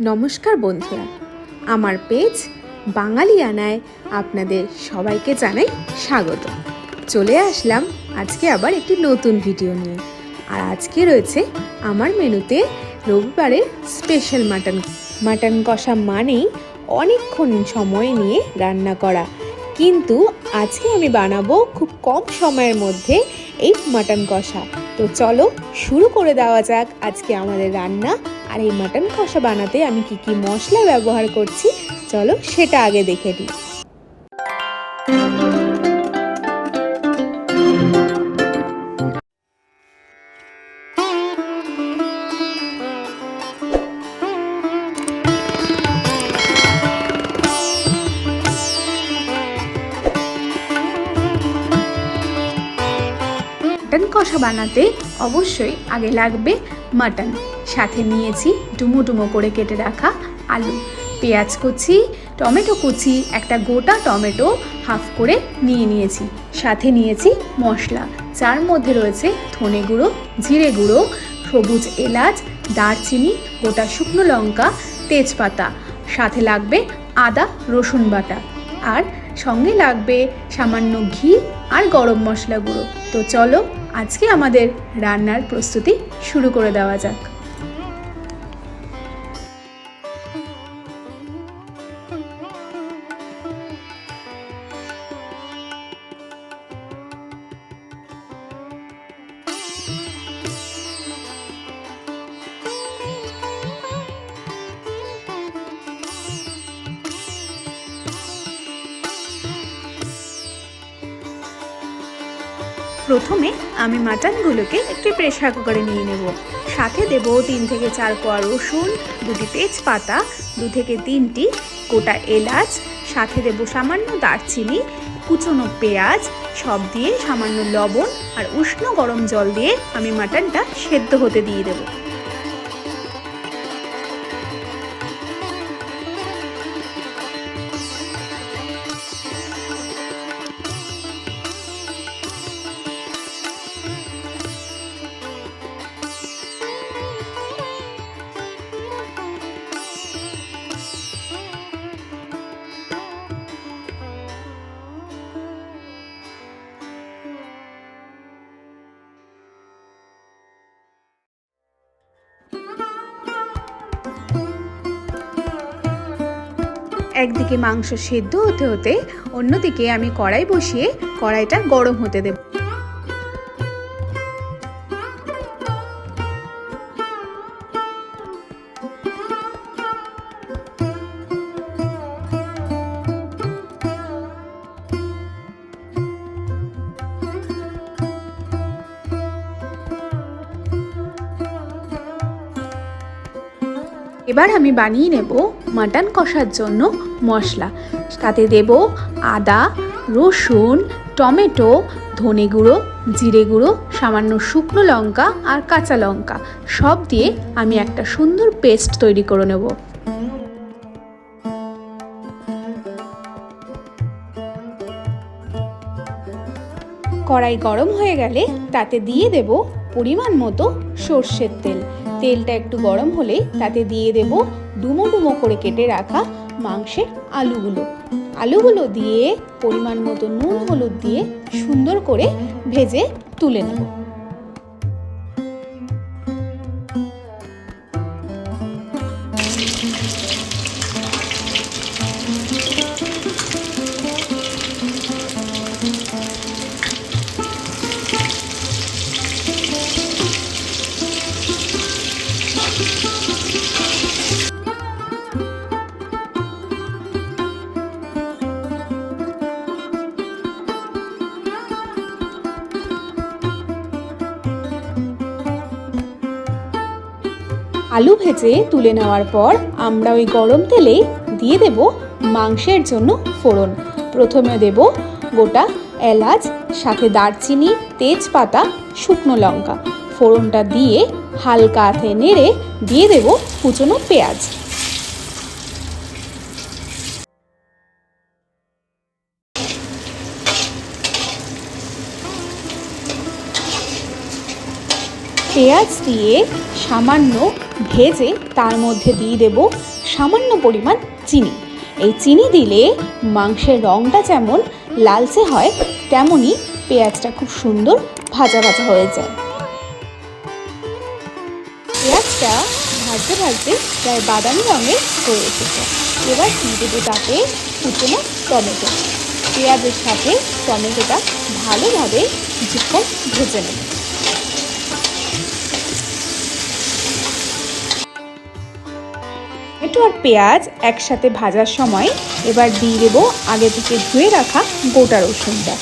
নমস্কার বন্ধুরা, আমার পেজ বাঙালিয়ানায় আপনাদের সবাইকে জানাই স্বাগত। চলে আসলাম আজকে আবার একটি নতুন ভিডিও নিয়ে। আর আজকে রয়েছে আমার মেনুতে রবিবারের স্পেশাল মাটন কষা। মানেই অনেকক্ষণ সময় নিয়ে রান্না করা, কিন্তু আজকে আমি বানাবো খুব কম সময়ের মধ্যে এই মাটন কষা। তো চলো শুরু করে দেওয়া যাক আজকে আমাদের রান্না। আর এই মাটন কষা বানাতে আমি কি কি মশলা ব্যবহার করছি চলো সেটা আগে দেখে নিই। মাটন কষা বানাতে অবশ্যই আগে লাগবে মাটন, সাথে নিয়েছি ডুমো ডুমো করে কেটে রাখা আলু, পেঁয়াজ কুচি, টমেটো কুচি, একটা গোটা টমেটো হাফ করে নিয়েছি। সাথে নিয়েছি মশলা, যার মধ্যে রয়েছে ধনে গুঁড়ো, জিরে গুঁড়ো, সবুজ এলাচ, দারচিনি, গোটা শুকনো লঙ্কা, তেজপাতা। সাথে লাগবে আদা রসুন বাটা, আর সঙ্গে লাগবে সামান্য ঘি আর গরম মশলা গুঁড়ো। তো চলো আজকে আমাদের রান্নার প্রস্তুতি শুরু করে দেওয়া যাক। প্রথমে আমি মাটনগুলোকে একটি প্রেসার কুকারে নিয়ে নেব। সাথে দেব 3 থেকে 4 কোয়া রসুন, 2টি তেজপাতা, 2 থেকে 3টি গোটা এলাচ, সাথে দেব সামান্য দারচিনি, কুচনো পেঁয়াজ, সব দিয়ে সামান্য লবণ আর উষ্ণ গরম জল দিয়ে আমি মাটনটা সেদ্ধ হতে দিয়ে দেব। একদিকে মাংস সেদ্ধ হতে হতে অন্যদিকে আমি কড়াই বসিয়ে কড়াইটা গরম হতে দেব। এবার আমি বানিয়ে নেব মাটন কষার জন্য মশলা। তাতে দেব আদা, রসুন, টমেটো, ধনে গুঁড়ো, জিরে গুঁড়ো, সামান্য শুকনো লঙ্কা আর কাঁচা লঙ্কা, সব দিয়ে আমি একটা সুন্দর পেস্ট তৈরি করে নেব। কড়াই গরম হয়ে গেলে তাতে দিয়ে দেব পরিমাণ মতো সর্ষের তেল। তেলটা একটু গরম হলে তাতে দিয়ে দেব ডুমো ডুমো করে কেটে রাখা মাংসের আলুগুলো দিয়ে পরিমাণ মতো নুন হলুদ দিয়ে সুন্দর করে ভেজে তুলে নেব। আলু ভেজে তুলে নেওয়ার পর আমরা ওই গরম তেলে দিয়ে দেব মাংসের জন্য ফোড়ন। প্রথমে দেব গোটা এলাচ, সাথে দারচিনি, তেজপাতা, শুকনো লঙ্কা। ফোড়নটা দিয়ে হালকা হাতে নেড়ে দিয়ে দেব কুচনো পেঁয়াজ। পেঁয়াজ দিয়ে সামান্য ভেজে তার মধ্যে দিয়ে দেব সামান্য পরিমাণ চিনি। এই চিনি দিলে মাংসের রঙটা যেমন লালচে হয়, তেমনই পেঁয়াজটা খুব সুন্দর ভাজা ভাজা হয়ে যায়। পেঁয়াজটা ভাজতে ভাজতে প্রায় বাদামি রঙের হয়ে এসেছে। এবার দিয়ে দেবো তাতে কুচনো টমেটো। পেঁয়াজের সাথে টমেটোটা ভালোভাবে কিছুক্ষণ ভেজে নেব। টমেটো আর পেঁয়াজ একসাথে ভাজার সময় এবার দিয়ে দেবো আগে থেকে ধুয়ে রাখা গোটা রসুনটা।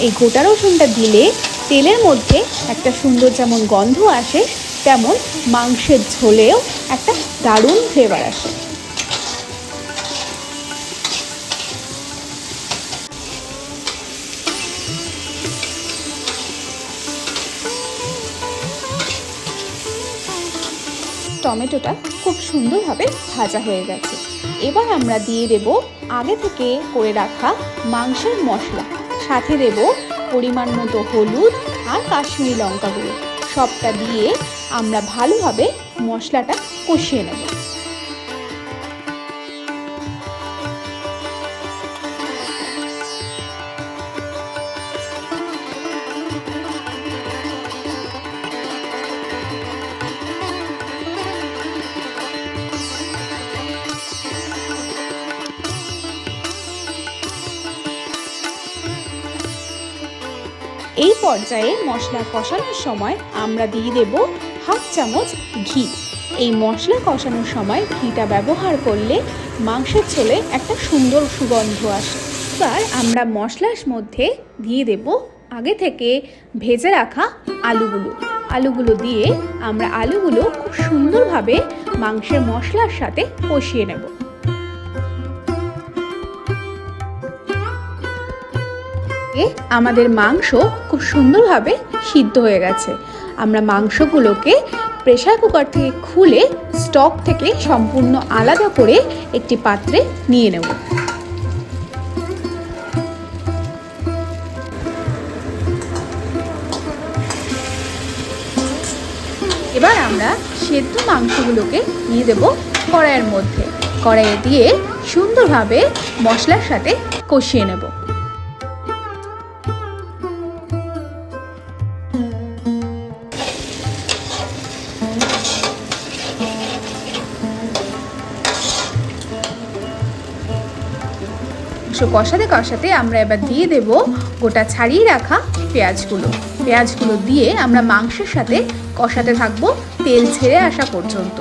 এই গোটা রসুনটা দিলে তেলের মধ্যে একটা সুন্দর যেমন গন্ধ আসে, তেমন মাংসের ঝোলেও একটা দারুণ ফ্লেভার আসে। টমেটোটা খুব সুন্দরভাবে ভাজা হয়ে গেছে। এবার আমরা দিয়ে দেব আগে থেকে করে রাখা মাংসের মশলা, সাথে দেব পরিমাণ মতো হলুদ আর কাশ্মীরি লঙ্কা গুঁড়ো। সবটা দিয়ে আমরা ভালোভাবে মশলাটা কষিয়ে নেব। এই পর্যায়ে মশলা কষানোর সময় আমরা দিয়ে দেব হাফ চামচ ঘি। এই মশলা কষানোর সময় ঘিটা ব্যবহার করলে মাংসের ঝোলে একটা সুন্দর সুগন্ধ আসে। এবার আমরা মশলার মধ্যে দিয়ে দেব আগে থেকে ভেজে রাখা আলুগুলো দিয়ে আমরা আলুগুলো খুব সুন্দরভাবে মাংসের মশলার সাথে কষিয়ে নেব। আমাদের মাংস খুব সুন্দরভাবে সিদ্ধ হয়ে গেছে। আমরা মাংসগুলোকে প্রেসার কুকার থেকে খুলে স্টক থেকে সম্পূর্ণ আলাদা করে একটি পাত্রে নিয়ে নেব। এবার আমরা সেদ্ধ মাংসগুলোকে নিয়ে দেব কড়াইয়ের মধ্যে। কড়াইয়ে দিয়ে সুন্দরভাবে মশলার সাথে কষিয়ে নেব। কষাতে কষাতে আমরা এবার দিয়ে দেব গোটা ছাড়িয়ে রাখা পেঁয়াজগুলো দিয়ে আমরা মাংসের সাথে কষাতে থাকবো তেল ছেড়ে আসা পর্যন্ত।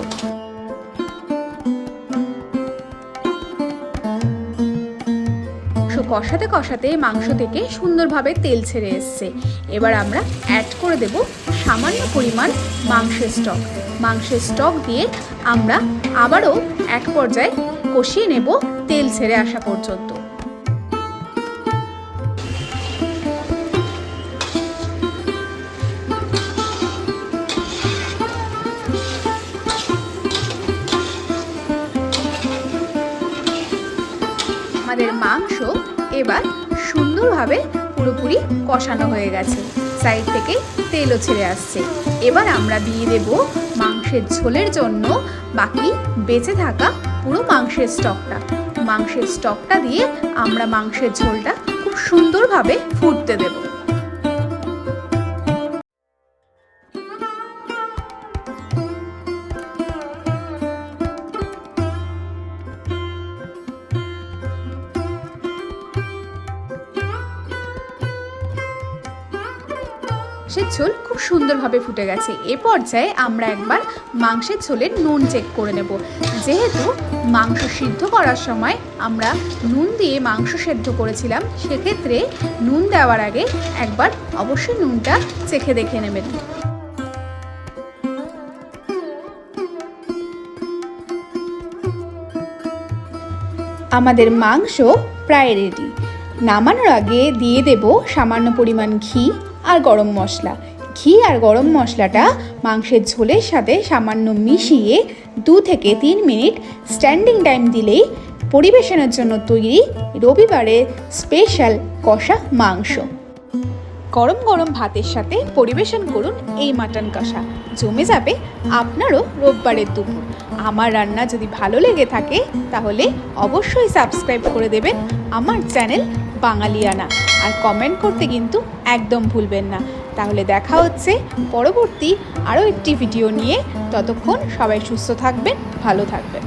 কষাতে কষাতে মাংস থেকে সুন্দরভাবে তেল ছেড়ে এসছে। এবার আমরা অ্যাড করে দেব সামান্য পরিমাণ মাংসের স্টক দিয়ে আমরা আবারও এক পর্যায়ে কষিয়ে নেব তেল ছেড়ে আসা পর্যন্ত। আমাদের মাংস এবার সুন্দরভাবে পুরোপুরি কষানো হয়ে গেছে, সাইড থেকে তেলও ছেড়ে আসছে। এবার আমরা দিয়ে দেব মাংসের ঝোলের জন্য বাকি বেঁচে থাকা পুরো মাংসের স্টকটা দিয়ে আমরা মাংসের ঝোলটা খুব সুন্দরভাবে ফুটতে দেব। সে ঝোল খুব সুন্দরভাবে ফুটে গেছে। এ পর্যায়ে আমরা একবার মাংসের ঝোলের নুন চেক করে নেব। যেহেতু মাংস সিদ্ধ করার সময় আমরা নুন দিয়ে মাংস সেদ্ধ করেছিলাম, সেক্ষেত্রে নুন দেওয়ার আগে একবার অবশ্যই নুনটা চেখে দেখে নেবেন। আমাদের মাংস প্রায় রেডি। নামানোর আগে দিয়ে দেব সামান্য পরিমাণ ঘি আর গরম মশলা। ঘি আর গরম মশলাটা মাংসের ঝোলের সাথে সামান্য মিশিয়ে 2 থেকে 3 মিনিট স্ট্যান্ডিং টাইম দিলেই পরিবেশনের জন্য তৈরি রবিবারের স্পেশাল কষা মাংস। গরম গরম ভাতের সাথে পরিবেশন করুন এই মাটন কষা। জমে যাবে আপনারও রোববারের দুপুর। আমার রান্না যদি ভালো লেগে থাকে তাহলে অবশ্যই সাবস্ক্রাইব করে দেবেন আমার চ্যানেল বাঙালিয়ানা, আর কমেন্ট করতে কিন্তু একদম ভুলবেন না। তাহলে দেখা হচ্ছে পরবর্তী আরও একটি ভিডিও নিয়ে। ততক্ষণ সবাই সুস্থ থাকবেন, ভালো থাকবেন।